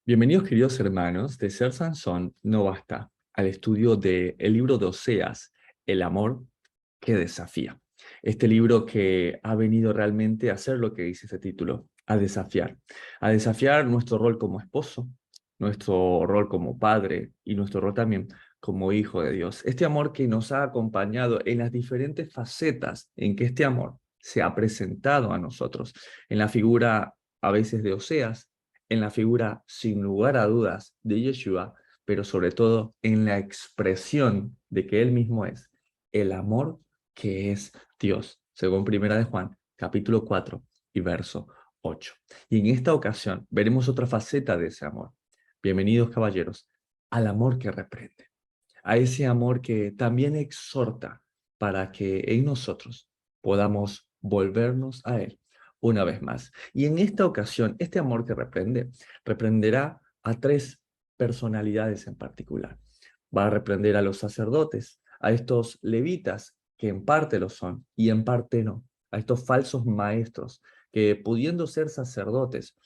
Bienvenidos, queridos hermanos, de Ser Sansón no basta, al estudio del libro de Oseas, El amor que desafía. Este libro que ha venido realmente a hacer lo que dice ese título, a desafiar nuestro rol como esposo, nuestro rol como padre y nuestro rol también como hijo de Dios. Este amor que nos ha acompañado en las diferentes facetas en que este amor se ha presentado a nosotros, en la figura a veces de Oseas, en la figura, sin lugar a dudas, de Yeshua, pero sobre todo en la expresión de que Él mismo es el amor que es Dios, según Primera de Juan, capítulo 4 y verso 8. Y en esta ocasión veremos otra faceta de ese amor. Bienvenidos, caballeros, al amor que reprende, a ese amor que también exhorta para que en nosotros podamos volvernos a Él una vez más. Y en esta ocasión, este amor que reprende, reprenderá a tres personalidades en particular. Va a reprender a los sacerdotes, a estos levitas, que en parte lo son y en parte no, a estos falsos maestros, que pudiendo ser sacerdotes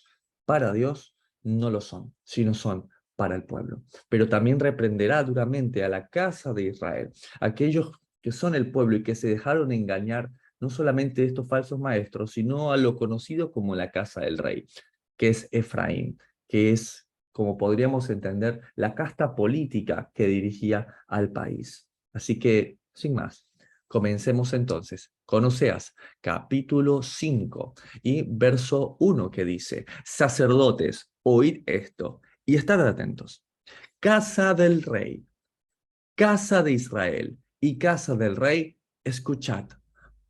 para Dios, no lo son, sino son para el pueblo. Pero también reprenderá duramente a la casa de Israel, aquellos que son el pueblo y que se dejaron engañar no solamente de estos falsos maestros, sino a lo conocido como la casa del rey, que es Efraín, que es, como podríamos entender, la casta política que dirigía al país. Así que, sin más, comencemos entonces con Oseas, capítulo 5 y verso 1, que dice: sacerdotes, oíd esto y estad atentos. Casa del rey, casa de Israel y casa del rey, escuchad,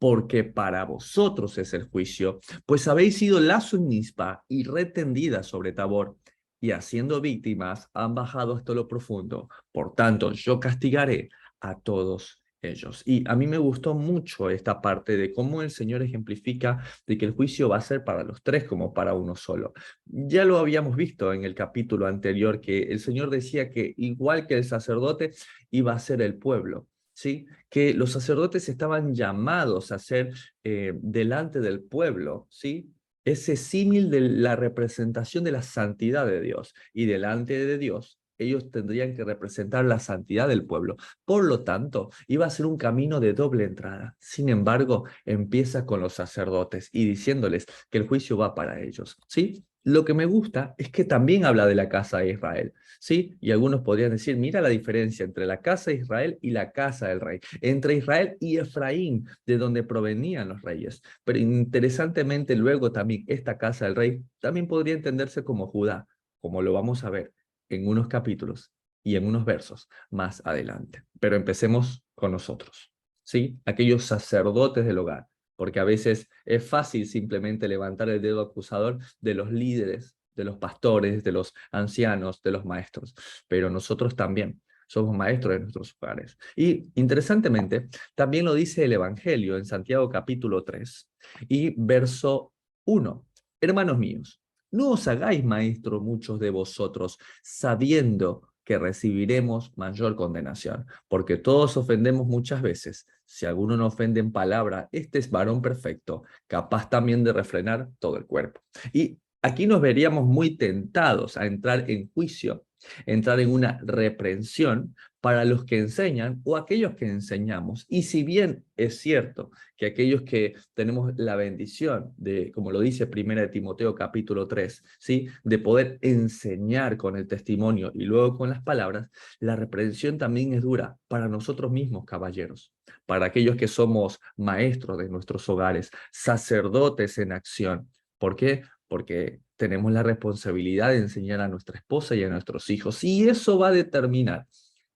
porque para vosotros es el juicio, pues habéis sido lazo en Mizpa y red tendida sobre Tabor, y haciendo víctimas han bajado hasta lo profundo. Por tanto, yo castigaré a todos ellos. Y a mí me gustó mucho esta parte de cómo el Señor ejemplifica de que el juicio va a ser para los tres como para uno solo. Ya lo habíamos visto en el capítulo anterior, que el Señor decía que igual que el sacerdote iba a ser el pueblo, ¿sí? Que los sacerdotes estaban llamados a ser delante del pueblo, ¿sí? Ese símil de la representación de la santidad de Dios, y delante de Dios ellos tendrían que representar la santidad del pueblo. Por lo tanto, iba a ser un camino de doble entrada. Sin embargo, empieza con los sacerdotes y diciéndoles que el juicio va para ellos, ¿sí? Lo que me gusta es que también habla de la casa de Israel, ¿sí? Y algunos podrían decir, mira la diferencia entre la casa de Israel y la casa del rey, entre Israel y Efraín, de donde provenían los reyes. Pero interesantemente luego también esta casa del rey también podría entenderse como Judá, como lo vamos a ver en unos capítulos y en unos versos más adelante. Pero empecemos con nosotros, ¿sí? Aquellos sacerdotes del hogar, porque a veces es fácil simplemente levantar el dedo acusador de los líderes, de los pastores, de los ancianos, de los maestros, pero nosotros también somos maestros de nuestros hogares. Y interesantemente, también lo dice el Evangelio en Santiago capítulo 3 y verso 1. Hermanos míos, no os hagáis maestro muchos de vosotros, sabiendo que recibiremos mayor condenación, porque todos ofendemos muchas veces. Si alguno no ofende en palabra, este es varón perfecto, capaz también de refrenar todo el cuerpo. Y aquí nos veríamos muy tentados a entrar en juicio, entrar en una reprensión para los que enseñan o aquellos que enseñamos. Y si bien es cierto que aquellos que tenemos la bendición de, como lo dice Primera de Timoteo capítulo 3, ¿sí? De poder enseñar con el testimonio y luego con las palabras, la reprensión también es dura para nosotros mismos, caballeros, para aquellos que somos maestros de nuestros hogares, sacerdotes en acción. ¿Por qué? Porque tenemos la responsabilidad de enseñar a nuestra esposa y a nuestros hijos, y eso va a determinar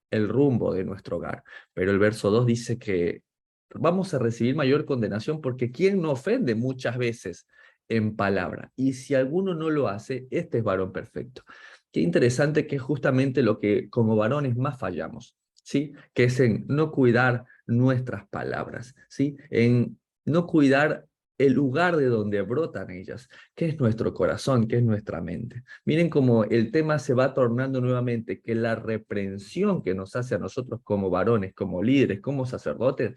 el rumbo de nuestro hogar. Pero el verso 2 dice que vamos a recibir mayor condenación porque ¿quién no ofende muchas veces en palabra? Y si alguno no lo hace, este es varón perfecto. Qué interesante, que es justamente lo que como varones más fallamos, ¿sí? Que es en no cuidar nuestras palabras, ¿sí? En no cuidar el lugar de donde brotan ellas, que es nuestro corazón, que es nuestra mente. Miren cómo el tema se va tornando nuevamente, que la reprensión que nos hace a nosotros como varones, como líderes, como sacerdotes,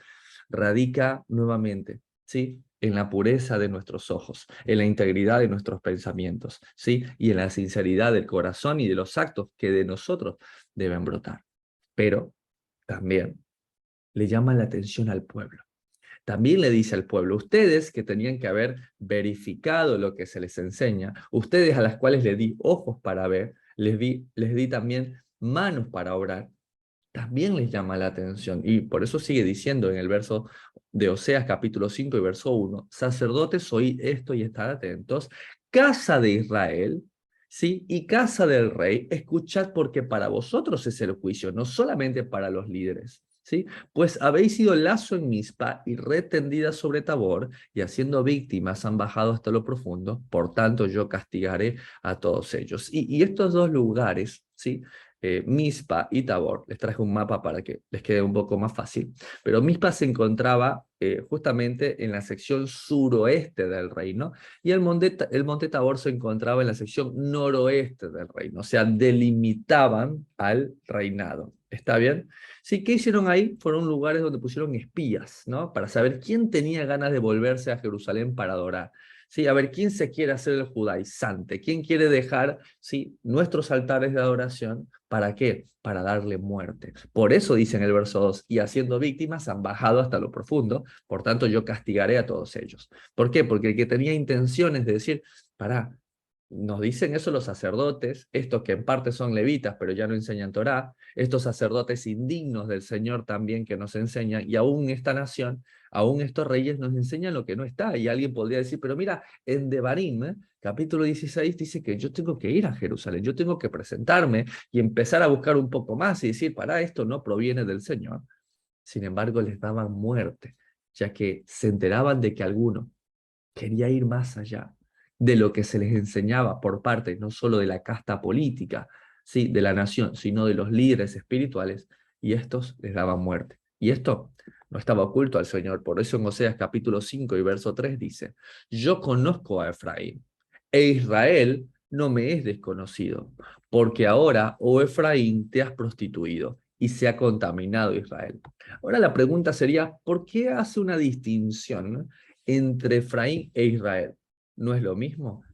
radica nuevamente, ¿sí? en la pureza de nuestros ojos, en la integridad de nuestros pensamientos, ¿sí? Y en la sinceridad del corazón y de los actos que de nosotros deben brotar. Pero también le llama la atención al pueblo. También le dice al pueblo, ustedes que tenían que haber verificado lo que se les enseña, ustedes a las cuales les di ojos para ver, les di también manos para obrar, también les llama la atención. Y por eso sigue diciendo en el verso de Oseas capítulo 5 y verso 1, sacerdotes, oíd esto y estad atentos, casa de Israel, ¿sí? Y casa del rey, escuchad porque para vosotros es el juicio, no solamente para los líderes. ¿Sí? Pues habéis sido lazo en Mizpa y red tendida sobre Tabor, y haciendo víctimas han bajado hasta lo profundo, por tanto yo castigaré a todos ellos. Y estos dos lugares, ¿sí? Mizpa y Tabor, les traje un mapa para que les quede un poco más fácil, pero Mizpa se encontraba justamente en la sección suroeste del reino, y el monte Tabor se encontraba en la sección noroeste del reino, o sea, delimitaban al reinado. ¿Está bien? Sí, ¿qué hicieron ahí? Fueron lugares donde pusieron espías, ¿no? Para saber quién tenía ganas de volverse a Jerusalén para adorar. Sí, a ver, ¿quién se quiere hacer el judaizante? ¿Quién quiere dejar, sí, nuestros altares de adoración? ¿Para qué? Para darle muerte. Por eso dice en el verso 2, y haciendo víctimas han bajado hasta lo profundo, por tanto yo castigaré a todos ellos. ¿Por qué? Porque el que tenía intenciones de decir, pará, nos dicen eso los sacerdotes, estos que en parte son levitas, pero ya no enseñan Torá, estos sacerdotes indignos del Señor también que nos enseñan, y aún esta nación, aún estos reyes nos enseñan lo que no está, y alguien podría decir, pero mira, en Devarim, capítulo 16, dice que yo tengo que ir a Jerusalén, yo tengo que presentarme y empezar a buscar un poco más y decir, para esto no proviene del Señor. Sin embargo, les daban muerte, ya que se enteraban de que alguno quería ir más allá de lo que se les enseñaba por parte no solo de la casta política, ¿sí? De la nación, sino de los líderes espirituales, y estos les daban muerte. Y esto no estaba oculto al Señor. Por eso en Oseas capítulo 5 y verso 3 dice, yo conozco a Efraín, e Israel no me es desconocido, porque ahora, oh Efraín, te has prostituido y se ha contaminado Israel. Ahora la pregunta sería, ¿por qué hace una distinción entre Efraín e Israel? ¿No es lo mismo?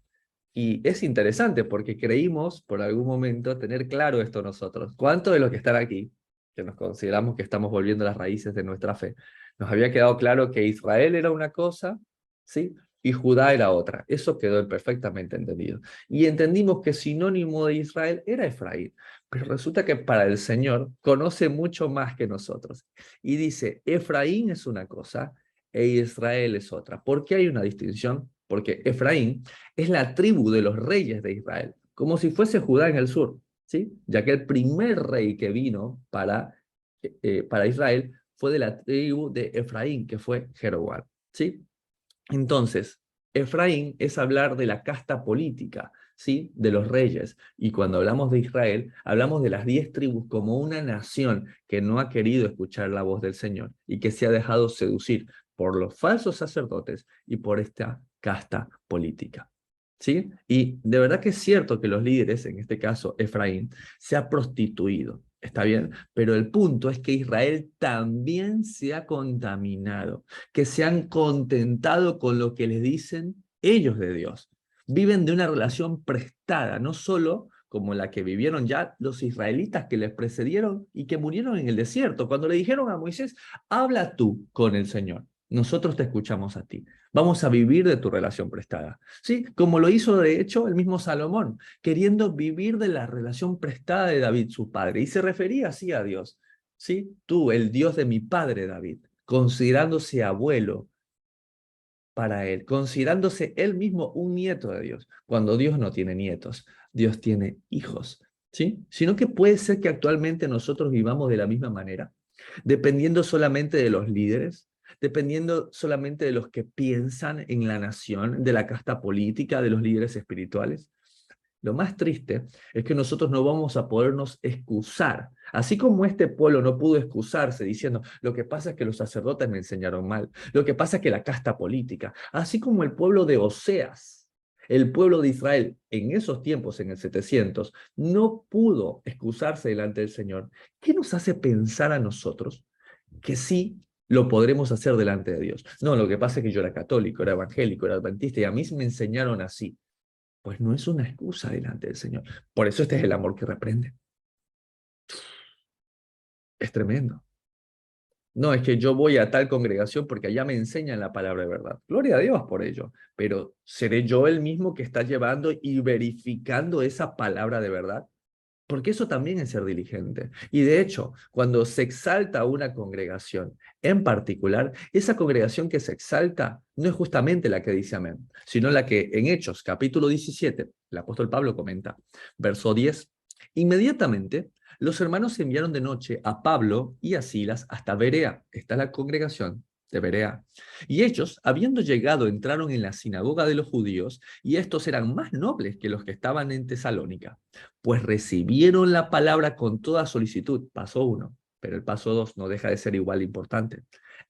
Y es interesante porque creímos por algún momento tener claro esto nosotros. ¿Cuántos de los que están aquí, que nos consideramos que estamos volviendo a las raíces de nuestra fe, nos había quedado claro que Israel era una cosa, ¿sí? Y Judá era otra? Eso quedó perfectamente entendido. Y entendimos que sinónimo de Israel era Efraín. Pero resulta que para el Señor conoce mucho más que nosotros. Y dice, Efraín es una cosa e Israel es otra. ¿Por qué hay una distinción? Porque Efraín es la tribu de los reyes de Israel, como si fuese Judá en el sur, ¿sí? Ya que el primer rey que vino para Israel fue de la tribu de Efraín, que fue Jeroboam, ¿sí? Entonces, Efraín es hablar de la casta política, ¿sí? De los reyes. Y cuando hablamos de Israel, hablamos de las 10 tribus como una nación que no ha querido escuchar la voz del Señor y que se ha dejado seducir por los falsos sacerdotes y por esta casta política. ¿Sí? Y de verdad que es cierto que los líderes, en este caso Efraín, se ha prostituido, ¿está bien? Pero el punto es que Israel también se ha contaminado, que se han contentado con lo que les dicen ellos de Dios. Viven de una relación prestada, no solo como la que vivieron ya los israelitas que les precedieron y que murieron en el desierto, cuando le dijeron a Moisés, habla tú con el Señor, nosotros te escuchamos a ti. Vamos a vivir de tu relación prestada. ¿Sí? Como lo hizo de hecho el mismo Salomón, queriendo vivir de la relación prestada de David, su padre. Y se refería así a Dios. ¿Sí? Tú, el Dios de mi padre David, considerándose abuelo para él, considerándose él mismo un nieto de Dios, cuando Dios no tiene nietos, Dios tiene hijos. ¿Sí? Sino que puede ser que actualmente nosotros vivamos de la misma manera, dependiendo solamente de los líderes, dependiendo solamente de los que piensan en la nación, de la casta política, de los líderes espirituales. Lo más triste es que nosotros no vamos a podernos excusar. Así como este pueblo no pudo excusarse diciendo, lo que pasa es que los sacerdotes me enseñaron mal, lo que pasa es que la casta política, así como el pueblo de Oseas, el pueblo de Israel en esos tiempos, en el 700, no pudo excusarse delante del Señor. ¿Qué nos hace pensar a nosotros que sí lo podremos hacer delante de Dios. No, lo que pasa es que yo era católico, era evangélico, era adventista y a mí me enseñaron así. Pues no es una excusa delante del Señor. Por eso este es el amor que reprende. Es tremendo. No, es que yo voy a tal congregación porque allá me enseñan la palabra de verdad. Gloria a Dios por ello. Pero ¿seré yo el mismo que está llevando y verificando esa palabra de verdad? Porque eso también es ser diligente. Y de hecho, cuando se exalta una congregación en particular, esa congregación que se exalta no es justamente la que dice amén, sino la que en Hechos, capítulo 17, el apóstol Pablo comenta, verso 10, inmediatamente los hermanos enviaron de noche a Pablo y a Silas hasta Berea. Está la congregación de Berea. Y ellos, habiendo llegado, entraron en la sinagoga de los judíos, y estos eran más nobles que los que estaban en Tesalónica, pues recibieron la palabra con toda solicitud. Paso 1, pero el paso 2 no deja de ser igual importante.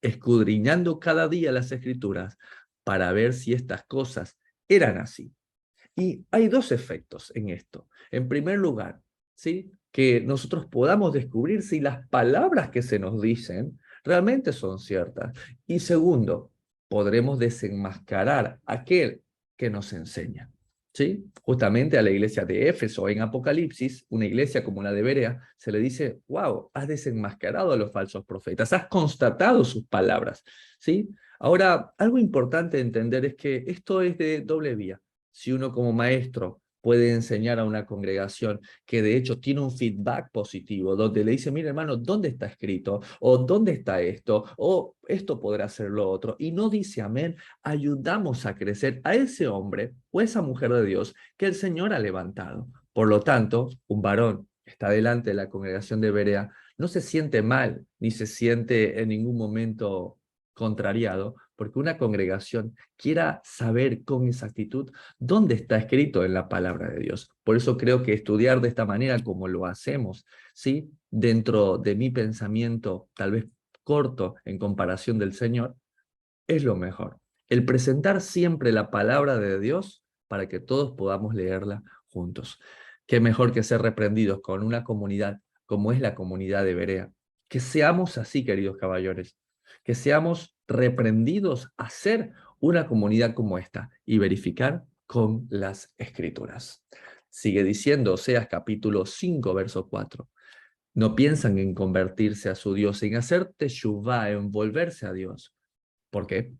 Escudriñando cada día las escrituras para ver si estas cosas eran así. Y hay dos efectos en esto. En primer lugar, ¿sí?, que nosotros podamos descubrir si las palabras que se nos dicen realmente son ciertas. Y segundo, podremos desenmascarar a aquel que nos enseña. ¿Sí? Justamente a la iglesia de Éfeso en Apocalipsis, una iglesia como la de Berea, se le dice, wow, has desenmascarado a los falsos profetas, has constatado sus palabras. ¿Sí? Ahora, algo importante entender es que esto es de doble vía. Si uno como maestro puede enseñar a una congregación que de hecho tiene un feedback positivo, donde le dice, mira hermano, ¿dónde está escrito? O ¿dónde está esto? O esto podrá ser lo otro. Y no dice amén, ayudamos a crecer a ese hombre o esa mujer de Dios que el Señor ha levantado. Por lo tanto, un varón que está delante de la congregación de Berea no se siente mal, ni se siente en ningún momento contrariado, porque una congregación quiera saber con exactitud dónde está escrito en la palabra de Dios. Por eso creo que estudiar de esta manera como lo hacemos, ¿sí?, dentro de mi pensamiento, tal vez corto en comparación del Señor, es lo mejor. El presentar siempre la palabra de Dios para que todos podamos leerla juntos. Qué mejor que ser reprendidos con una comunidad como es la comunidad de Berea. Que seamos así, queridos caballeros, que seamos reprendidos a ser una comunidad como esta y verificar con las escrituras. Sigue diciendo Oseas capítulo 5, verso 4. No piensan en convertirse a su Dios, en hacer teshuvá, en volverse a Dios. ¿Por qué?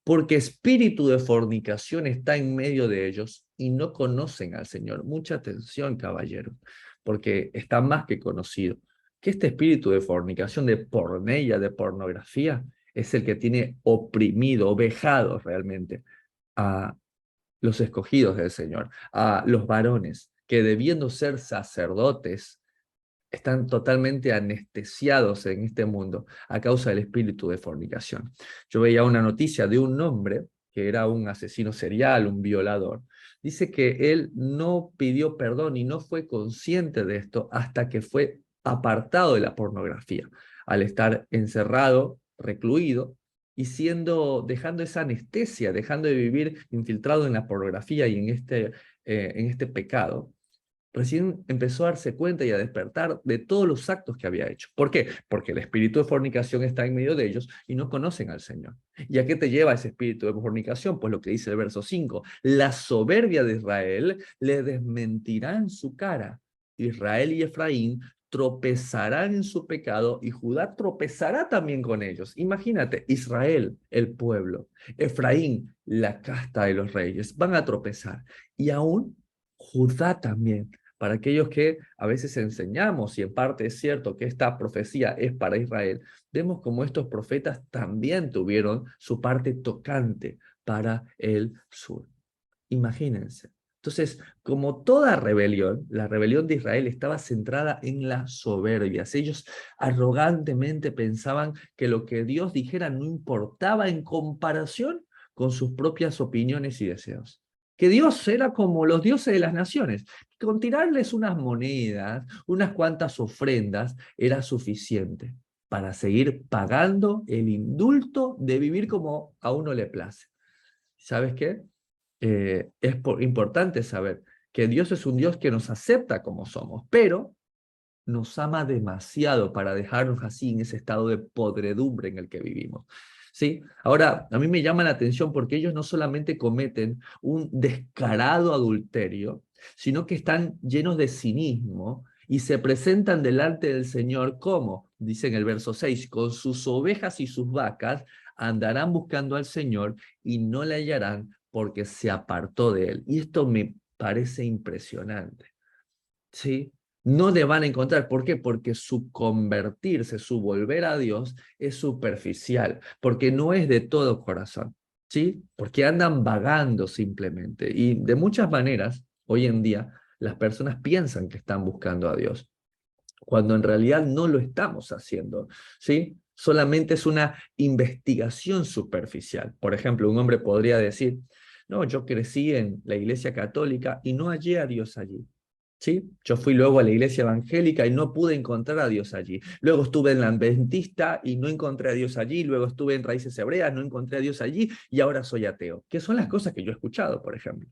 Porque espíritu de fornicación está en medio de ellos y no conocen al Señor. Mucha atención, caballero, porque está más que conocido que este espíritu de fornicación, de porneia, de pornografía, es el que tiene oprimido, vejado realmente a los escogidos del Señor, a los varones que debiendo ser sacerdotes, están totalmente anestesiados en este mundo a causa del espíritu de fornicación. Yo veía una noticia de un hombre que era un asesino serial, un violador. Dice que él no pidió perdón y no fue consciente de esto hasta que fue apartado de la pornografía, al estar encerrado, recluido, y dejando esa anestesia, dejando de vivir infiltrado en la pornografía y en este pecado. Recién empezó a darse cuenta y a despertar de todos los actos que había hecho. ¿Por qué? Porque el espíritu de fornicación está en medio de ellos y no conocen al Señor. ¿Y a qué te lleva ese espíritu de fornicación? Pues lo que dice el verso 5. La soberbia de Israel le desmentirá en su cara. Israel y Efraín tropezarán en su pecado y Judá tropezará también con ellos. Imagínate, Israel, el pueblo, Efraín, la casta de los reyes, van a tropezar. Y aún Judá también. Para aquellos que a veces enseñamos, y en parte es cierto que esta profecía es para Israel, vemos como estos profetas también tuvieron su parte tocante para el sur. Imagínense. Entonces, como toda rebelión, la rebelión de Israel estaba centrada en la soberbia. Ellos arrogantemente pensaban que lo que Dios dijera no importaba en comparación con sus propias opiniones y deseos. Que Dios era como los dioses de las naciones. Con tirarles unas monedas, unas cuantas ofrendas, era suficiente para seguir pagando el indulto de vivir como a uno le place. ¿Sabes qué? Importante saber que Dios es un Dios que nos acepta como somos, pero nos ama demasiado para dejarnos así en ese estado de podredumbre en el que vivimos. ¿Sí? Ahora, a mí me llama la atención porque ellos no solamente cometen un descarado adulterio, sino que están llenos de cinismo y se presentan delante del Señor como, dice en el verso 6, con sus ovejas y sus vacas andarán buscando al Señor y no le hallarán porque se apartó de él. Y esto me parece impresionante. ¿Sí? No le van a encontrar. ¿Por qué? Porque su convertirse, su volver a Dios es superficial, porque no es de todo corazón, ¿sí? Porque andan vagando simplemente. Y de muchas maneras, hoy en día, las personas piensan que están buscando a Dios, cuando en realidad no lo estamos haciendo, ¿sí? Solamente es una investigación superficial. Por ejemplo, un hombre podría decir, no, yo crecí en la iglesia católica y no hallé a Dios allí. ¿Sí? Yo fui luego a la iglesia evangélica y no pude encontrar a Dios allí. Luego estuve en la adventista y no encontré a Dios allí. Luego estuve en raíces hebreas, no encontré a Dios allí y ahora soy ateo. Que son las cosas que yo he escuchado, por ejemplo.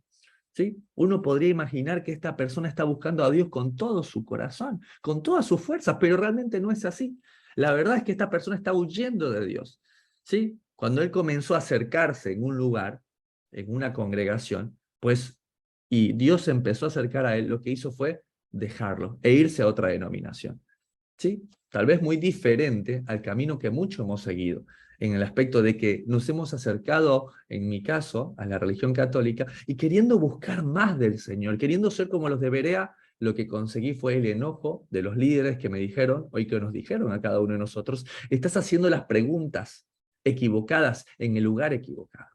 ¿Sí? Uno podría imaginar que esta persona está buscando a Dios con todo su corazón, con todas sus fuerzas, pero realmente no es así. La verdad es que esta persona está huyendo de Dios. ¿Sí? Cuando él comenzó a acercarse en un lugar, en una congregación, pues, y Dios empezó a acercar a él, lo que hizo fue dejarlo e irse a otra denominación. ¿Sí? Tal vez muy diferente al camino que muchos hemos seguido, en el aspecto de que nos hemos acercado, en mi caso, a la religión católica y queriendo buscar más del Señor, queriendo ser como los de Berea, lo que conseguí fue el enojo de los líderes que me dijeron, hoy que nos dijeron a cada uno de nosotros, estás haciendo las preguntas equivocadas en el lugar equivocado.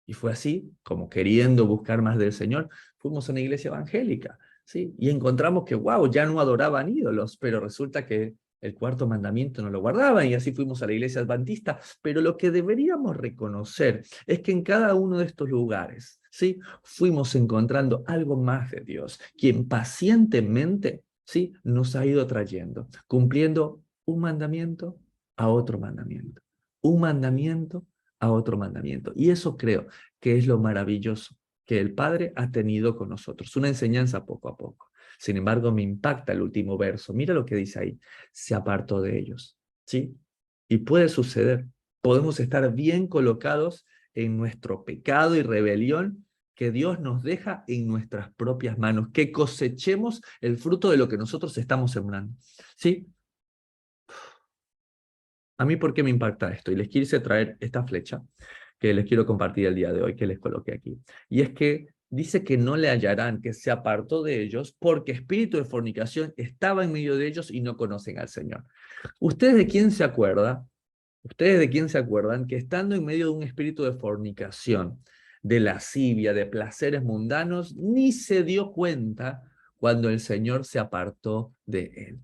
Y fue así, como queriendo buscar más del Señor, fuimos a una iglesia evangélica. ¿Sí? Y encontramos que, wow, ya no adoraban ídolos, pero resulta que el cuarto mandamiento no lo guardaban y así fuimos a la iglesia adventista. Pero lo que deberíamos reconocer es que en cada uno de estos lugares, ¿sí? Fuimos encontrando algo más de Dios, quien pacientemente, ¿sí? Nos ha ido trayendo, cumpliendo un mandamiento a otro mandamiento, un mandamiento a otro mandamiento. Y eso creo que es lo maravilloso que el Padre ha tenido con nosotros, una enseñanza poco a poco. Sin embargo, me impacta el último verso. Mira lo que dice ahí. Se apartó de ellos. ¿Sí? Y puede suceder. Podemos estar bien colocados en nuestro pecado y rebelión que Dios nos deja en nuestras propias manos, que cosechemos el fruto de lo que nosotros estamos sembrando. ¿Sí? A mí, ¿por qué me impacta esto? Y les quise traer esta flecha que les quiero compartir el día de hoy, que les coloqué aquí. Y es que dice que no le hallarán, que se apartó de ellos, porque espíritu de fornicación estaba en medio de ellos y no conocen al Señor. ¿Ustedes de quién se acuerdan? ¿Ustedes de quién se acuerdan que estando en medio de un espíritu de fornicación, de lascivia, de placeres mundanos, ni se dio cuenta cuando el Señor se apartó de él?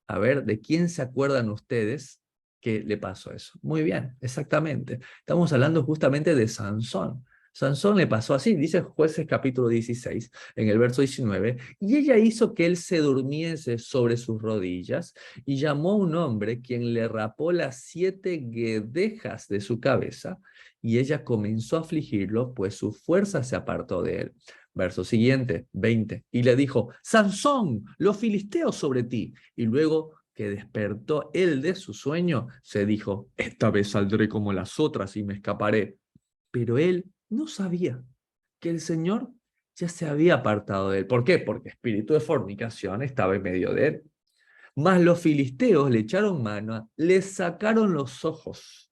A ver, ¿de quién se acuerdan ustedes que le pasó eso? Muy bien, exactamente. Estamos hablando justamente de Sansón. Sansón le pasó así, dice Jueces capítulo 16, en el verso 19, y ella hizo que él se durmiese sobre sus rodillas y llamó a un hombre quien le rapó las 7 guedejas de su cabeza y ella comenzó a afligirlo, pues su fuerza se apartó de él. Verso siguiente, 20, y le dijo, Sansón, los filisteos sobre ti. Y luego que despertó él de su sueño, se dijo, esta vez saldré como las otras y me escaparé. Pero él no sabía que el Señor ya se había apartado de él. ¿Por qué? Porque espíritu de fornicación estaba en medio de él. Mas los filisteos le echaron mano, le sacaron los ojos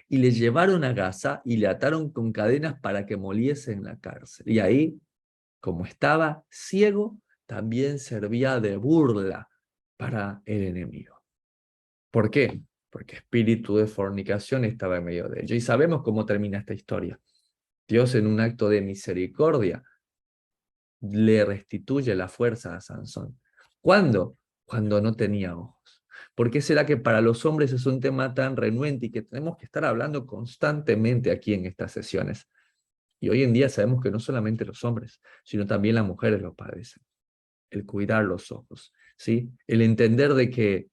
y le llevaron a Gaza y le ataron con cadenas para que moliese en la cárcel. Y ahí, como estaba ciego, también servía de burla para el enemigo. ¿Por qué? Porque espíritu de fornicación estaba en medio de ellos. Y sabemos cómo termina esta historia. Dios, en un acto de misericordia, le restituye la fuerza a Sansón. ¿Cuándo? Cuando no tenía ojos. ¿Por qué será que para los hombres es un tema tan renuente y que tenemos que estar hablando constantemente aquí en estas sesiones? Y hoy en día sabemos que no solamente los hombres, sino también las mujeres lo padecen. El cuidar los ojos, ¿sí? El entender de que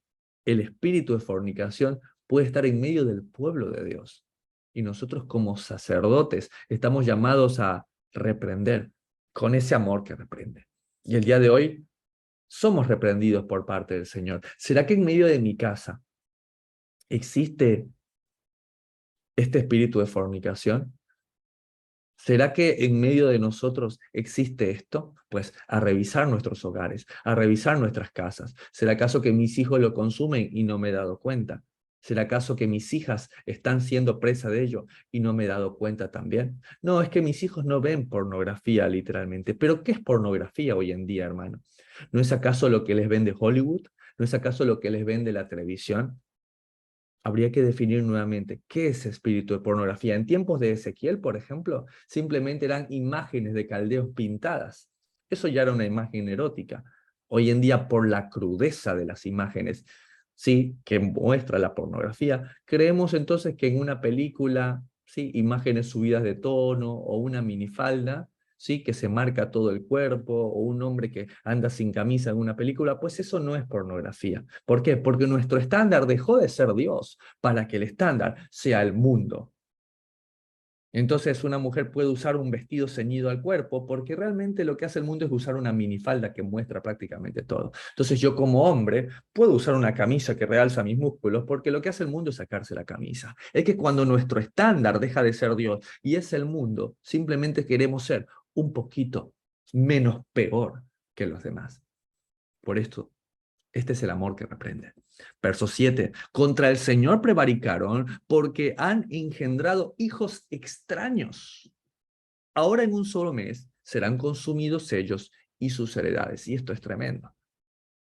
el espíritu de fornicación puede estar en medio del pueblo de Dios. Y nosotros como sacerdotes estamos llamados a reprender con ese amor que reprende. Y el día de hoy somos reprendidos por parte del Señor. ¿Será que en medio de mi casa existe este espíritu de fornicación? ¿Será que en medio de nosotros existe esto? Pues a revisar nuestros hogares, a revisar nuestras casas. ¿Será acaso que mis hijos lo consumen y no me he dado cuenta? ¿Será acaso que mis hijas están siendo presa de ello y no me he dado cuenta también? No, es que mis hijos no ven pornografía literalmente. ¿Pero qué es pornografía hoy en día, hermano? ¿No es acaso lo que les vende Hollywood? ¿No es acaso lo que les vende la televisión? Habría que definir nuevamente qué es espíritu de pornografía. En tiempos de Ezequiel, por ejemplo, simplemente eran imágenes de caldeos pintadas. Eso ya era una imagen erótica. Hoy en día, por la crudeza de las imágenes, sí, que muestra la pornografía, creemos entonces que en una película, sí, imágenes subidas de tono o una minifalda, sí, que se marca todo el cuerpo, o un hombre que anda sin camisa en una película, pues eso no es pornografía. ¿Por qué? Porque nuestro estándar dejó de ser Dios para que el estándar sea el mundo. Entonces una mujer puede usar un vestido ceñido al cuerpo porque realmente lo que hace el mundo es usar una minifalda que muestra prácticamente todo. Entonces yo como hombre puedo usar una camisa que realza mis músculos porque lo que hace el mundo es sacarse la camisa. Es que cuando nuestro estándar deja de ser Dios y es el mundo, simplemente queremos ser un poquito menos peor que los demás. Por esto este es el amor que reprende. Verso 7. Contra el Señor prevaricaron porque han engendrado hijos extraños. Ahora en un solo mes serán consumidos ellos y sus heredades. Y esto es tremendo.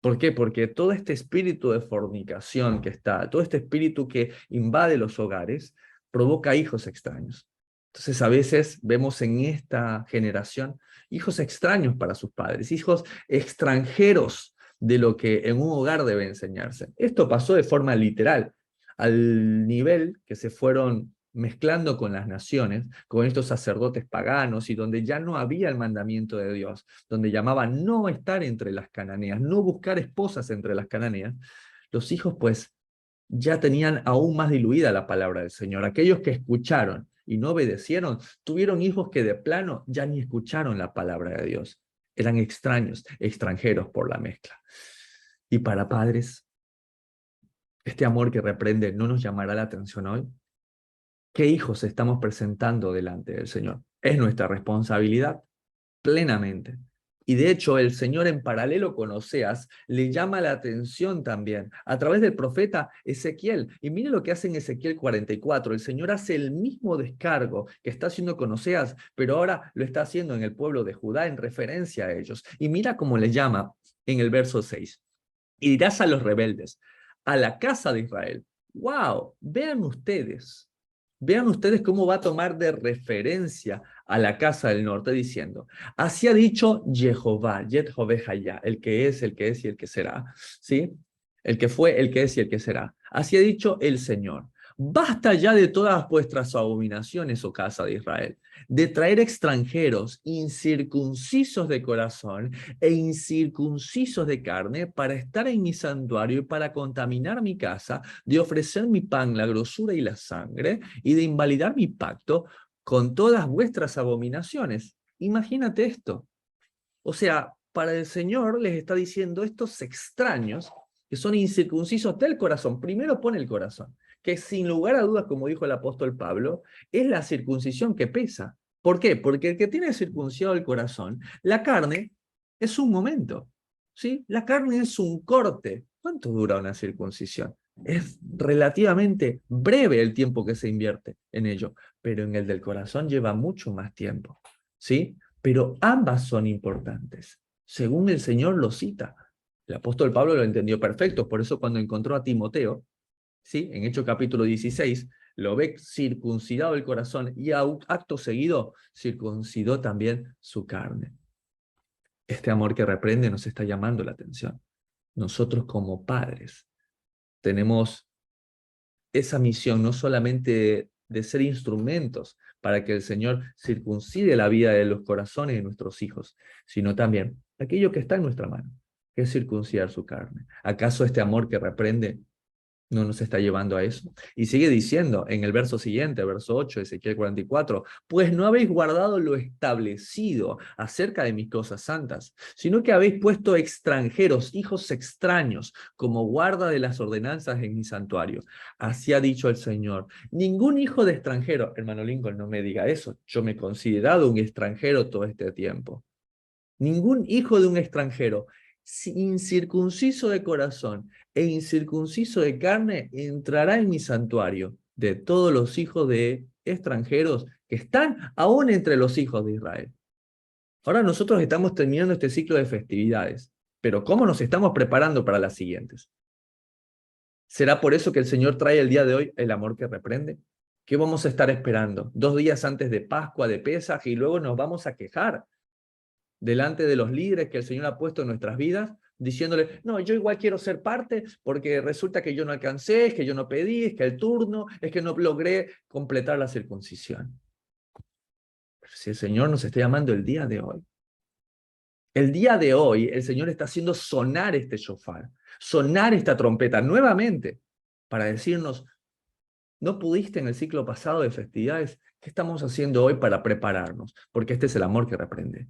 ¿Por qué? Porque todo este espíritu de fornicación que está, todo este espíritu que invade los hogares, provoca hijos extraños. Entonces a veces vemos en esta generación hijos extraños para sus padres, hijos extranjeros de lo que en un hogar debe enseñarse. Esto pasó de forma literal, al nivel que se fueron mezclando con las naciones, con estos sacerdotes paganos, y donde ya no había el mandamiento de Dios, donde llamaba no estar entre las cananeas, no buscar esposas entre las cananeas, los hijos pues ya tenían aún más diluida la palabra del Señor. Aquellos que escucharon y no obedecieron, tuvieron hijos que de plano ya ni escucharon la palabra de Dios. Eran extraños, extranjeros por la mezcla. Y para padres, este amor que reprende no nos llamará la atención hoy. ¿Qué hijos estamos presentando delante del Señor? Es nuestra responsabilidad plenamente. Y de hecho, el Señor en paralelo con Oseas le llama la atención también a través del profeta Ezequiel. Y mire lo que hace en Ezequiel 44. El Señor hace el mismo descargo que está haciendo con Oseas, pero ahora lo está haciendo en el pueblo de Judá en referencia a ellos. Y mira cómo le llama en el verso 6. Y dirás a los rebeldes, a la casa de Israel, wow, vean ustedes cómo va a tomar de referencia a la casa del norte diciendo, así ha dicho Jehová, Jehová, el que es y el que será, ¿sí? El que fue, el que es y el que será. Así ha dicho el Señor. Basta ya de todas vuestras abominaciones, oh casa de Israel, de traer extranjeros incircuncisos de corazón e incircuncisos de carne para estar en mi santuario y para contaminar mi casa, de ofrecer mi pan, la grosura y la sangre, y de invalidar mi pacto con todas vuestras abominaciones. Imagínate esto. O sea, para el Señor les está diciendo estos extraños que son incircuncisos del corazón. Primero pone el corazón, que sin lugar a dudas, como dijo el apóstol Pablo, es la circuncisión que pesa. ¿Por qué? Porque el que tiene circuncidado el corazón, la carne es un momento, ¿sí? La carne es un corte. ¿Cuánto dura una circuncisión? Es relativamente breve el tiempo que se invierte en ello, pero en el del corazón lleva mucho más tiempo, ¿sí? Pero ambas son importantes, según el Señor lo cita. El apóstol Pablo lo entendió perfecto, por eso cuando encontró a Timoteo, ¿sí? En Hechos capítulo 16, lo ve circuncidado el corazón y acto seguido circuncidó también su carne. Este amor que reprende nos está llamando la atención. Nosotros como padres tenemos esa misión no solamente de ser instrumentos para que el Señor circuncide la vida de los corazones de nuestros hijos, sino también aquello que está en nuestra mano, que es circuncidar su carne. ¿Acaso este amor que reprende no nos está llevando a eso. Y sigue diciendo en el verso siguiente, verso 8, Ezequiel 44, pues no habéis guardado lo establecido acerca de mis cosas santas, sino que habéis puesto extranjeros, hijos extraños, como guarda de las ordenanzas en mi santuario. Así ha dicho el Señor. Ningún hijo de extranjero, hermano Lincoln, no me diga eso, yo me he considerado un extranjero todo este tiempo. Ningún hijo de un extranjero, incircunciso de corazón e incircunciso de carne, entrará en mi santuario de todos los hijos de extranjeros que están aún entre los hijos de Israel. Ahora nosotros estamos terminando este ciclo de festividades, pero ¿cómo nos estamos preparando para las siguientes? ¿Será por eso que el Señor trae el día de hoy el amor que reprende? ¿Qué vamos a estar esperando? 2 días antes de Pascua, de Pesaj, y luego nos vamos a quejar delante de los líderes que el Señor ha puesto en nuestras vidas, diciéndole, no, yo igual quiero ser parte porque resulta que yo no alcancé, es que yo no pedí, es que el turno, es que no logré completar la circuncisión. Pero si el Señor nos está llamando el día de hoy el Señor está haciendo sonar este shofar, sonar esta trompeta nuevamente para decirnos, no pudiste en el ciclo pasado de festividades, ¿qué estamos haciendo hoy para prepararnos? Porque este es el amor que reprende.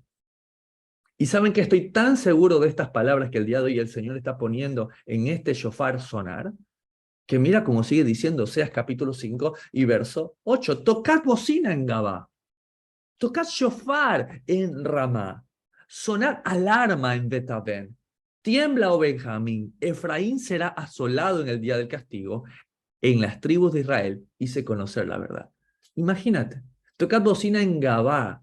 Y saben que estoy tan seguro de estas palabras que el día de hoy el Señor está poniendo en este shofar sonar, que mira cómo sigue diciendo Oseas capítulo 5 y verso 8. Tocad bocina en Gabá, tocad shofar en Ramá, sonad alarma en Betaben. Tiembla, oh Benjamín, Efraín será asolado en el día del castigo, en las tribus de Israel hice conocer la verdad. Imagínate, tocad bocina en Gabá.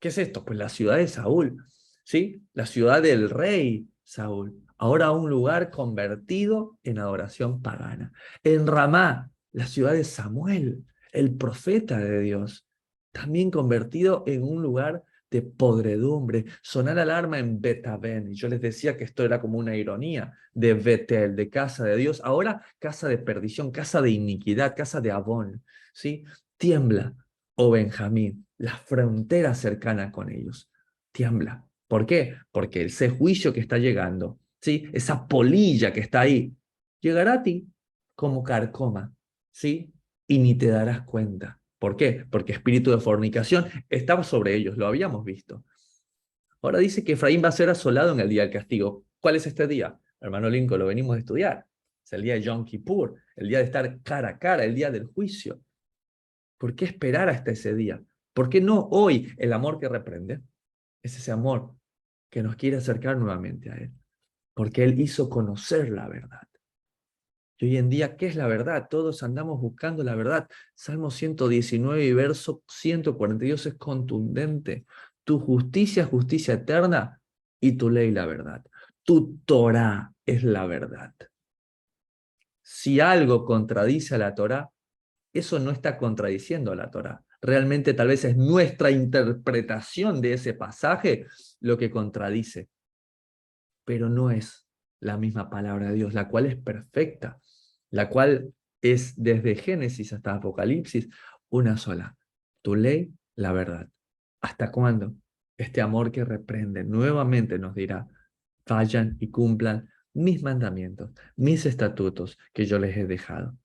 ¿Qué es esto? Pues la ciudad de Saúl, ¿sí? La ciudad del rey Saúl. Ahora un lugar convertido en adoración pagana. En Ramá, la ciudad de Samuel, el profeta de Dios, también convertido en un lugar de podredumbre. Sonar alarma en Betaben. Y yo les decía que esto era como una ironía de Betel, de casa de Dios. Ahora casa de perdición, casa de iniquidad, casa de Abón, ¿sí? Tiembla, oh Benjamín, la frontera cercana con ellos. Tiembla. ¿Por qué? Porque ese juicio que está llegando, ¿sí? Esa polilla que está ahí, llegará a ti como carcoma, ¿sí? Y ni te darás cuenta. ¿Por qué? Porque espíritu de fornicación estaba sobre ellos, lo habíamos visto. Ahora dice que Efraín va a ser asolado en el día del castigo. ¿Cuál es este día? Hermano Lincoln, lo venimos a estudiar. Es el día de Yom Kippur, el día de estar cara a cara, el día del juicio. ¿Por qué esperar hasta ese día? ¿Por qué no hoy el amor que reprende? Es ese amor que nos quiere acercar nuevamente a Él. Porque Él hizo conocer la verdad. Y hoy en día, ¿qué es la verdad? Todos andamos buscando la verdad. Salmo 119 y verso 142 es contundente. Tu justicia es justicia eterna y tu ley la verdad. Tu Torah es la verdad. Si algo contradice a la Torah, eso no está contradiciendo a la Torah. Realmente tal vez es nuestra interpretación de ese pasaje lo que contradice, pero no es la misma palabra de Dios, la cual es perfecta, la cual es desde Génesis hasta Apocalipsis una sola. Tu ley, la verdad. ¿Hasta cuándo? Este amor que reprende nuevamente nos dirá, vayan y cumplan mis mandamientos, mis estatutos que yo les he dejado,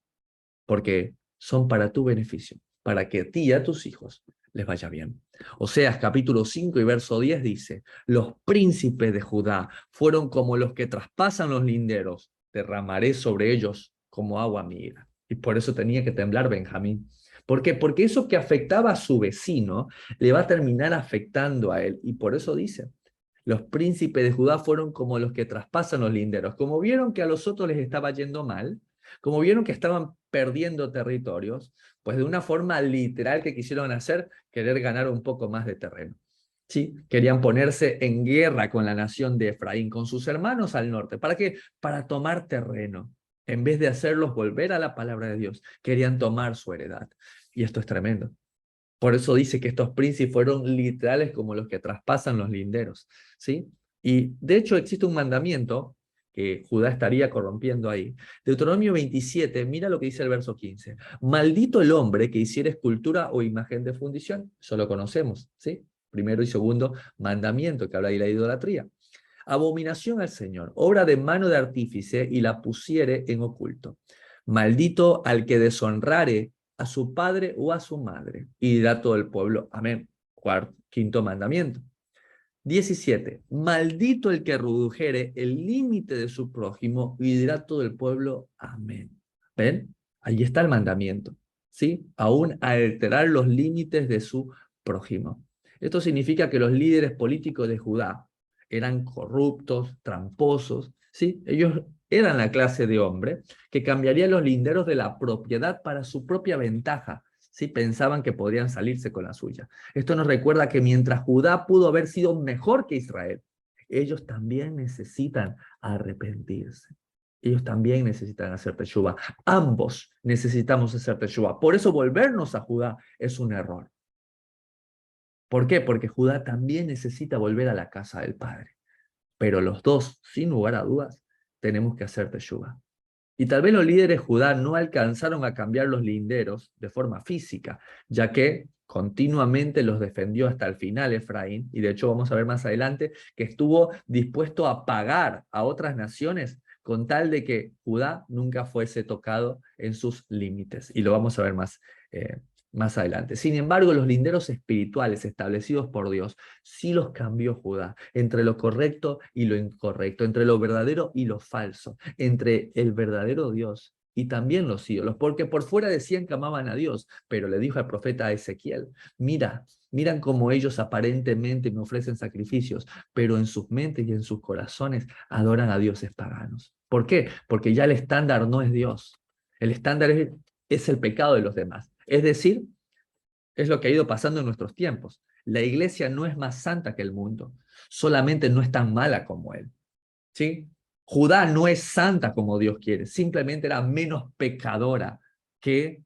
porque son para tu beneficio, para que a ti y a tus hijos les vaya bien. Oseas capítulo 5 y verso 10 dice, los príncipes de Judá fueron como los que traspasan los linderos, derramaré sobre ellos como agua mi ira. Y por eso tenía que temblar Benjamín. ¿Por qué? Porque eso que afectaba a su vecino le va a terminar afectando a él. Y por eso dice, los príncipes de Judá fueron como los que traspasan los linderos. Como vieron que a los otros les estaba yendo mal, como vieron que estaban perdiendo territorios, pues de una forma literal que quisieron hacer, querer ganar un poco más de terreno. ¿Sí? Querían ponerse en guerra con la nación de Efraín, con sus hermanos al norte. ¿Para qué? Para tomar terreno. En vez de hacerlos volver a la palabra de Dios, querían tomar su heredad. Y esto es tremendo. Por eso dice que estos príncipes fueron literales como los que traspasan los linderos, ¿sí? Y de hecho existe un mandamiento que Judá estaría corrompiendo ahí. Deuteronomio 27, mira lo que dice el verso 15. Maldito el hombre que hiciera escultura o imagen de fundición. Eso lo conocemos, ¿sí? Primero y segundo mandamiento que habla de la idolatría. Abominación al Señor, obra de mano de artífice y la pusiere en oculto. Maldito al que deshonrare a su padre o a su madre. Y dirá todo el pueblo, amén. Quinto mandamiento. 17. Maldito el que redujere el límite de su prójimo, y dirá todo el pueblo, amén. ¿Ven? Ahí está el mandamiento, ¿sí? Aún alterar los límites de su prójimo. Esto significa que los líderes políticos de Judá eran corruptos, tramposos, ¿sí? Ellos eran la clase de hombre que cambiaría los linderos de la propiedad para su propia ventaja, ¿sí? Pensaban que podrían salirse con la suya. Esto nos recuerda que mientras Judá pudo haber sido mejor que Israel, ellos también necesitan arrepentirse. Ellos también necesitan hacer teshuvá. Ambos necesitamos hacer teshuvá. Por eso volvernos a Judá es un error. ¿Por qué? Porque Judá también necesita volver a la casa del Padre. Pero los dos, sin lugar a dudas, tenemos que hacer teshuvá. Y tal vez los líderes Judá no alcanzaron a cambiar los linderos de forma física, ya que continuamente los defendió hasta el final Efraín, y de hecho vamos a ver más adelante que estuvo dispuesto a pagar a otras naciones con tal de que Judá nunca fuese tocado en sus límites, y lo vamos a ver más adelante. Sin embargo, los linderos espirituales establecidos por Dios sí los cambió Judá, entre lo correcto y lo incorrecto, entre lo verdadero y lo falso, entre el verdadero Dios y también los ídolos, porque por fuera decían que amaban a Dios, pero le dijo al profeta Ezequiel, miran cómo ellos aparentemente me ofrecen sacrificios, pero en sus mentes y en sus corazones adoran a dioses paganos. ¿Por qué? Porque ya el estándar no es Dios, el estándar es el pecado de los demás. Es decir, es lo que ha ido pasando en nuestros tiempos. La iglesia no es más santa que el mundo, solamente no es tan mala como él. ¿Sí? Judá no es santa como Dios quiere, simplemente era menos pecadora que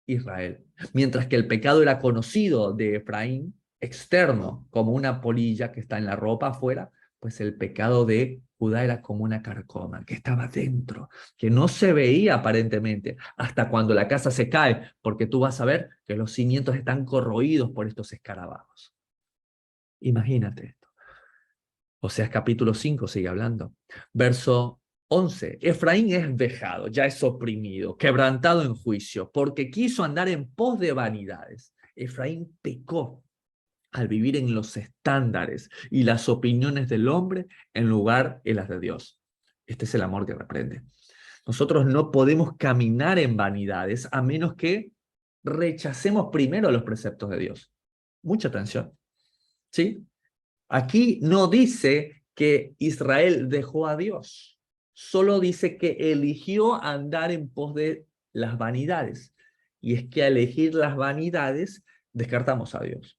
Israel. Mientras que el pecado era conocido de Efraín, externo, como una polilla que está en la ropa afuera, pues el pecado de Judá era como una carcoma que estaba dentro, que no se veía aparentemente, hasta cuando la casa se cae, porque tú vas a ver que los cimientos están corroídos por estos escarabajos. Imagínate esto. Oseas capítulo 5 sigue hablando. Verso 11. Efraín es vejado, ya es oprimido, quebrantado en juicio, porque quiso andar en pos de vanidades. Efraín pecó al vivir en los estándares y las opiniones del hombre en lugar de las de Dios. Este es el amor que reprende. Nosotros no podemos caminar en vanidades a menos que rechacemos primero los preceptos de Dios. Mucha atención. ¿Sí? Aquí no dice que Israel dejó a Dios, solo dice que eligió andar en pos de las vanidades. Y es que al elegir las vanidades, descartamos a Dios.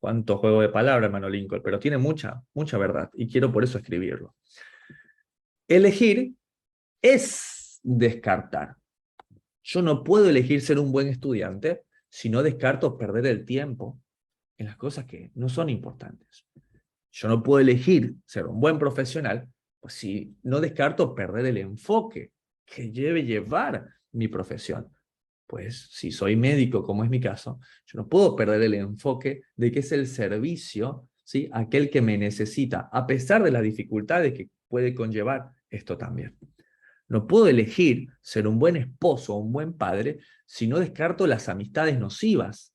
Cuánto juego de palabras, hermano Lincoln, pero tiene mucha verdad, y quiero por eso escribirlo. Elegir es descartar. Yo no puedo elegir ser un buen estudiante si no descarto perder el tiempo en las cosas que no son importantes. Yo no puedo elegir ser un buen profesional, pues si no descarto perder el enfoque que debe llevar mi profesión. Pues si soy médico, como es mi caso, yo no puedo perder el enfoque de que es el servicio, ¿sí? Aquel que me necesita, a pesar de las dificultades que puede conllevar esto también. No puedo elegir ser un buen esposo o un buen padre si no descarto las amistades nocivas.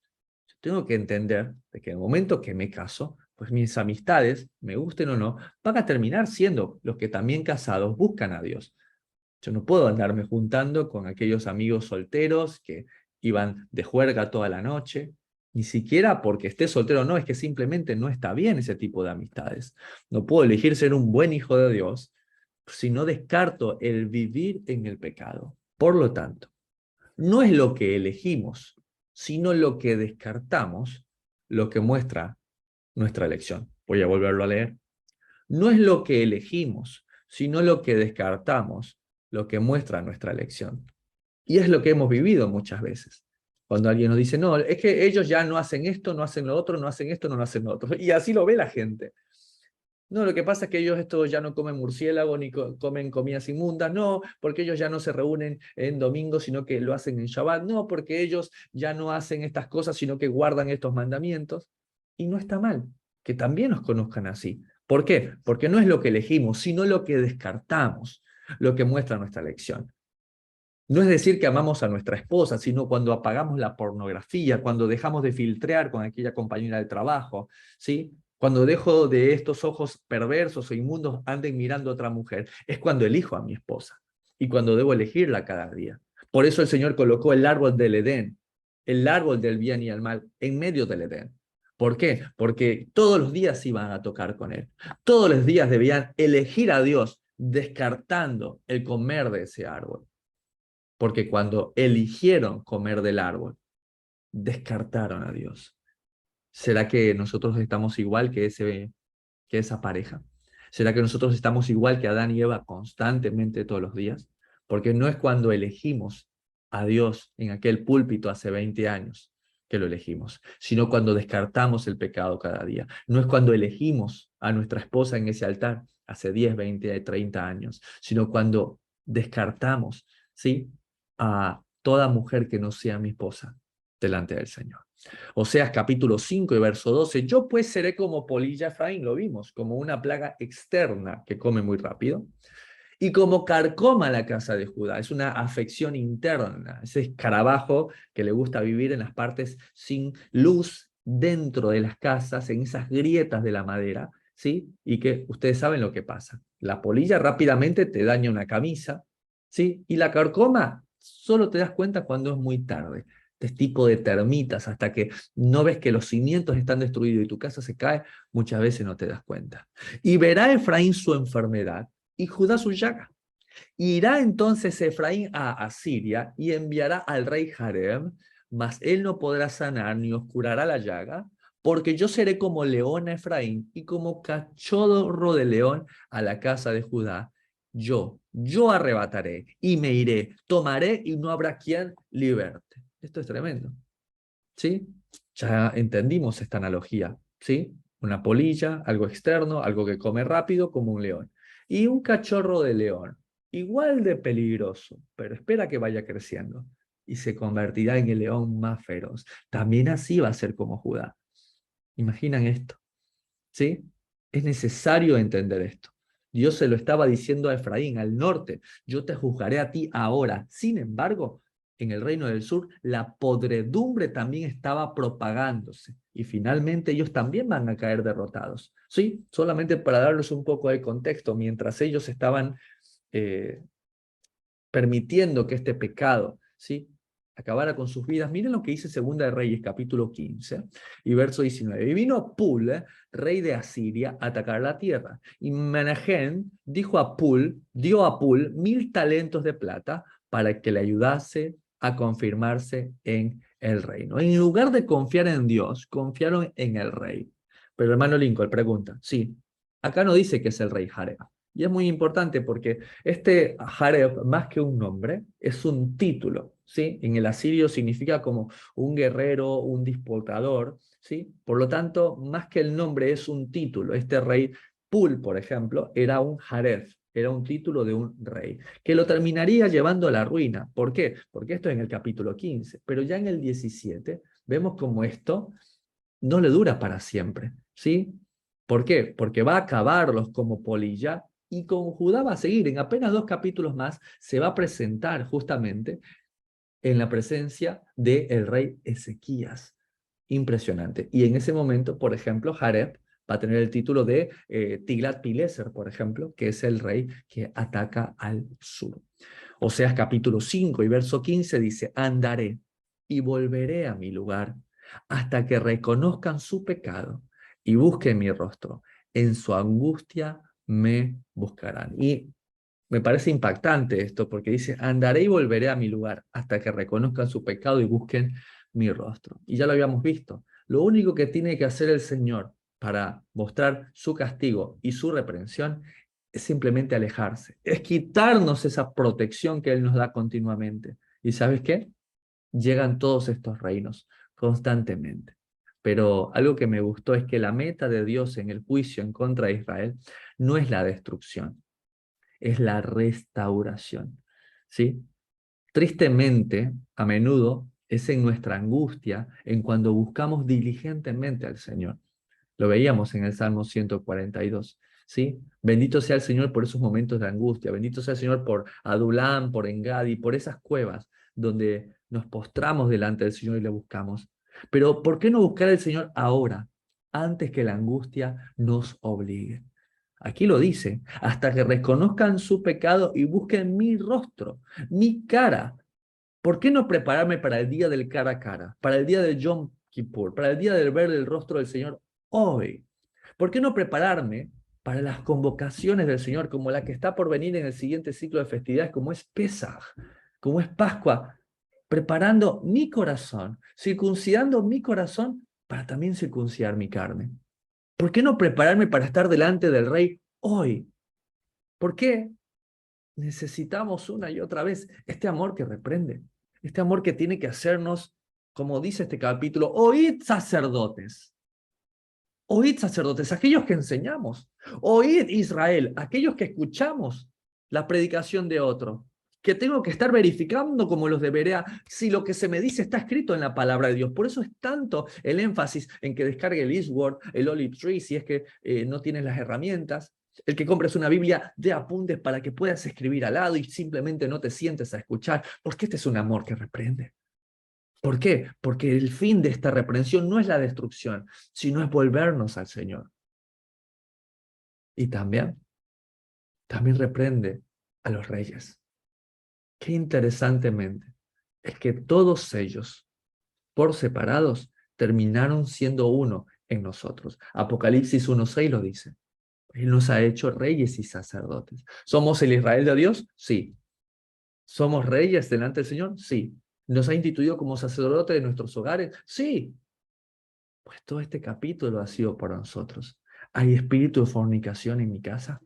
Yo tengo que entender de que en el momento que me caso, pues mis amistades, me gusten o no, van a terminar siendo los que también casados buscan a Dios. Yo no puedo andarme juntando con aquellos amigos solteros que iban de juerga toda la noche, ni siquiera porque esté soltero, no, es que simplemente no está bien ese tipo de amistades. No puedo elegir ser un buen hijo de Dios si no descarto el vivir en el pecado. Por lo tanto, no es lo que elegimos, sino lo que descartamos, lo que muestra nuestra elección. Voy a volverlo a leer. No es lo que elegimos, sino lo que descartamos, lo que muestra nuestra elección. Y es lo que hemos vivido muchas veces. Cuando alguien nos dice, no, es que ellos ya no hacen esto, no hacen lo otro, no hacen esto, no hacen lo otro. Y así lo ve la gente. No, lo que pasa es que ellos esto ya no comen murciélago ni comen comidas inmundas, no, porque ellos ya no se reúnen en domingo, sino que lo hacen en Shabbat, no, porque ellos ya no hacen estas cosas, sino que guardan estos mandamientos. Y no está mal que también nos conozcan así. ¿Por qué? Porque no es lo que elegimos, sino lo que descartamos, lo que muestra nuestra elección. No es decir que amamos a nuestra esposa, sino cuando apagamos la pornografía, cuando dejamos de filtrear con aquella compañera de trabajo, ¿sí? Cuando dejo de estos ojos perversos o inmundos anden mirando a otra mujer, es cuando elijo a mi esposa y cuando debo elegirla cada día. Por eso el Señor colocó el árbol del Edén, el árbol del bien y el mal, en medio del Edén. ¿Por qué? Porque todos los días iban a tocar con Él. Todos los días debían elegir a Dios, descartando el comer de ese árbol. Porque cuando eligieron comer del árbol, descartaron a Dios. ¿Será que nosotros estamos igual que esa pareja? ¿Será que nosotros estamos igual que Adán y Eva constantemente todos los días? Porque no es cuando elegimos a Dios en aquel púlpito hace 20 años que lo elegimos, sino cuando descartamos el pecado cada día. No es cuando elegimos a nuestra esposa en ese altar hace 10, 20, 30 años, sino cuando descartamos, ¿sí?, a toda mujer que no sea mi esposa delante del Señor. Oseas capítulo 5 y verso 12, yo pues seré como polilla Efraín, lo vimos, como una plaga externa que come muy rápido, y como carcoma la casa de Judá, es una afección interna, ese escarabajo que le gusta vivir en las partes sin luz dentro de las casas, en esas grietas de la madera, ¿sí? Y que ustedes saben lo que pasa. La polilla rápidamente te daña una camisa, ¿sí? Y la carcoma solo te das cuenta cuando es muy tarde. Este tipo de termitas, hasta que no ves que los cimientos están destruidos y tu casa se cae, muchas veces no te das cuenta. Y verá Efraín su enfermedad y Judá su llaga. Irá entonces Efraín a Asiria y enviará al rey Jareb, mas él no podrá sanar ni os curará la llaga, porque yo seré como león a Efraín y como cachorro de león a la casa de Judá. Yo arrebataré y me iré, tomaré y no habrá quien liberte. Esto es tremendo, ¿sí? Ya entendimos esta analogía, ¿sí? Una polilla, algo externo, algo que come rápido como un león. Y un cachorro de león, igual de peligroso, pero espera que vaya creciendo y se convertirá en el león más feroz. También así va a ser como Judá. ¿Imaginan esto? ¿Sí? Es necesario entender esto. Dios se lo estaba diciendo a Efraín, al norte, yo te juzgaré a ti ahora. Sin embargo, en el reino del sur, la podredumbre también estaba propagándose y finalmente ellos también van a caer derrotados. Sí, solamente para darles un poco de contexto, mientras ellos estaban eh, permitiendo que este pecado, ¿sí?, acabara con sus vidas. Miren lo que dice Segunda de Reyes, capítulo 15 y verso 19. Y vino Pul, rey de Asiria, a atacar la tierra. Y Menahem dio a Pul 1000 talentos de plata para que le ayudase a confirmarse en el reino. En lugar de confiar en Dios, confiaron en el rey. Pero hermano Lincoln pregunta, sí, acá no dice que es el rey Jareb. Y es muy importante porque este Jareb, más que un nombre, es un título, ¿sí? En el asirio significa como un guerrero, un disputador, ¿sí? Por lo tanto, más que el nombre es un título. Este rey Pul, por ejemplo, era un Jareb, era un título de un rey, que lo terminaría llevando a la ruina. ¿Por qué? Porque esto es en el capítulo 15, pero ya en el 17 vemos como esto no le dura para siempre, ¿sí? ¿Por qué? Porque va a acabarlos como polilla y con Judá va a seguir. En apenas 2 capítulos más se va a presentar justamente en la presencia del rey Ezequías. Impresionante. Y en ese momento, por ejemplo, Jareb va a tener el título de Tiglat-Pileser, por ejemplo, que es el rey que ataca al sur. Oseas capítulo 5 y verso 15 dice, andaré y volveré a mi lugar hasta que reconozcan su pecado y busquen mi rostro. En su angustia me buscarán. Y me parece impactante esto porque dice, andaré y volveré a mi lugar hasta que reconozcan su pecado y busquen mi rostro. Y ya lo habíamos visto. Lo único que tiene que hacer el Señor para mostrar su castigo y su reprensión es simplemente alejarse. Es quitarnos esa protección que Él nos da continuamente. ¿Y sabes qué? Llegan todos estos reinos constantemente. Pero algo que me gustó es que la meta de Dios en el juicio en contra de Israel no es la destrucción, es la restauración, ¿sí? Tristemente, a menudo es en nuestra angustia, en cuando buscamos diligentemente al Señor. Lo veíamos en el Salmo 142. ¿sí? Bendito sea el Señor por esos momentos de angustia, bendito sea el Señor por Adulán, por Engadi, por esas cuevas donde nos postramos delante del Señor y le buscamos. Pero ¿por qué no buscar al Señor ahora, antes que la angustia nos obligue? Aquí lo dice, hasta que reconozcan su pecado y busquen mi rostro, mi cara. ¿Por qué no prepararme para el día del cara a cara, para el día del Yom Kippur, para el día del ver el rostro del Señor hoy? ¿Por qué no prepararme para las convocaciones del Señor, como la que está por venir en el siguiente ciclo de festividades, como es Pesaj, como es Pascua? Preparando mi corazón, circuncidando mi corazón para también circuncidar mi carne. ¿Por qué no prepararme para estar delante del Rey hoy? ¿Por qué necesitamos una y otra vez este amor que reprende? Este amor que tiene que hacernos, como dice este capítulo, oíd sacerdotes, aquellos que enseñamos, oíd Israel, aquellos que escuchamos la predicación de otro, que tengo que estar verificando como los de Berea si lo que se me dice está escrito en la palabra de Dios. Por eso es tanto el énfasis en que descargue el Eastword, el Olive Tree, si es que no tienes las herramientas, el que compres una Biblia de apuntes para que puedas escribir al lado y simplemente no te sientes a escuchar, porque este es un amor que reprende. ¿Por qué? Porque el fin de esta reprensión no es la destrucción, sino es volvernos al Señor. Y también reprende a los reyes. Qué interesantemente es que todos ellos, por separados, terminaron siendo uno en nosotros. Apocalipsis 1:6 lo dice. Él nos ha hecho reyes y sacerdotes. ¿Somos el Israel de Dios? Sí. ¿Somos reyes delante del Señor? Sí. ¿Nos ha instituido como sacerdotes de nuestros hogares? Sí. Pues todo este capítulo ha sido para nosotros. ¿Hay espíritu de fornicación en mi casa?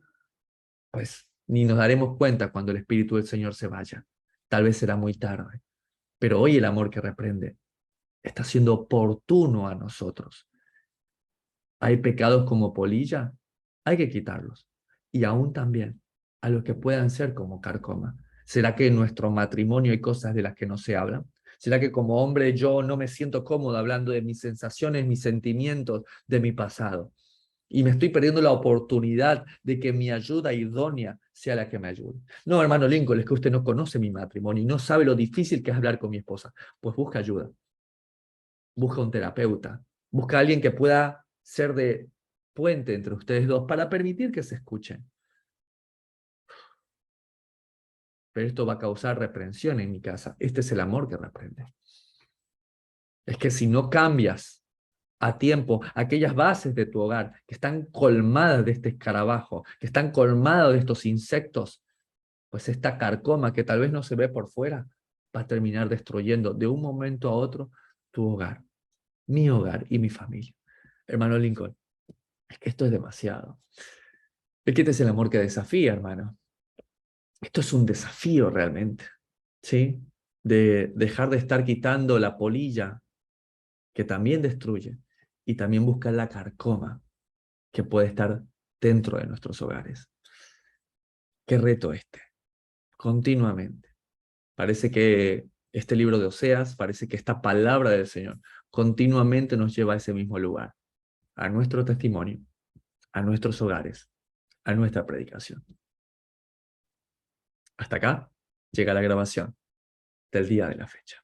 Pues ni nos daremos cuenta cuando el espíritu del Señor se vaya. Tal vez será muy tarde. Pero hoy el amor que reprende está siendo oportuno a nosotros. ¿Hay pecados como polilla? Hay que quitarlos. Y aún también a los que puedan ser como carcoma. ¿Será que en nuestro matrimonio hay cosas de las que no se hablan? ¿Será que como hombre yo no me siento cómodo hablando de mis sensaciones, mis sentimientos, de mi pasado? Y me estoy perdiendo la oportunidad de que mi ayuda idónea sea la que me ayude. No, hermano Lincoln, es que usted no conoce mi matrimonio y no sabe lo difícil que es hablar con mi esposa. Pues busca ayuda, busca un terapeuta, busca a alguien que pueda ser de puente entre ustedes dos para permitir que se escuchen. Pero esto va a causar reprensión en mi casa. Este es el amor que reprende. Es que si no cambias a tiempo aquellas bases de tu hogar que están colmadas de este escarabajo, que están colmadas de estos insectos, pues esta carcoma que tal vez no se ve por fuera va a terminar destruyendo de un momento a otro tu hogar, mi hogar y mi familia. Hermano Lincoln, es que esto es demasiado. Es que este es el amor que desafía, hermano. Esto es un desafío realmente, ¿sí? De dejar de estar quitando la polilla que también destruye y también buscar la carcoma que puede estar dentro de nuestros hogares. Qué reto este, continuamente. Parece que este libro de Oseas, parece que esta palabra del Señor continuamente nos lleva a ese mismo lugar, a nuestro testimonio, a nuestros hogares, a nuestra predicación. Hasta acá llega la grabación del día de la fecha.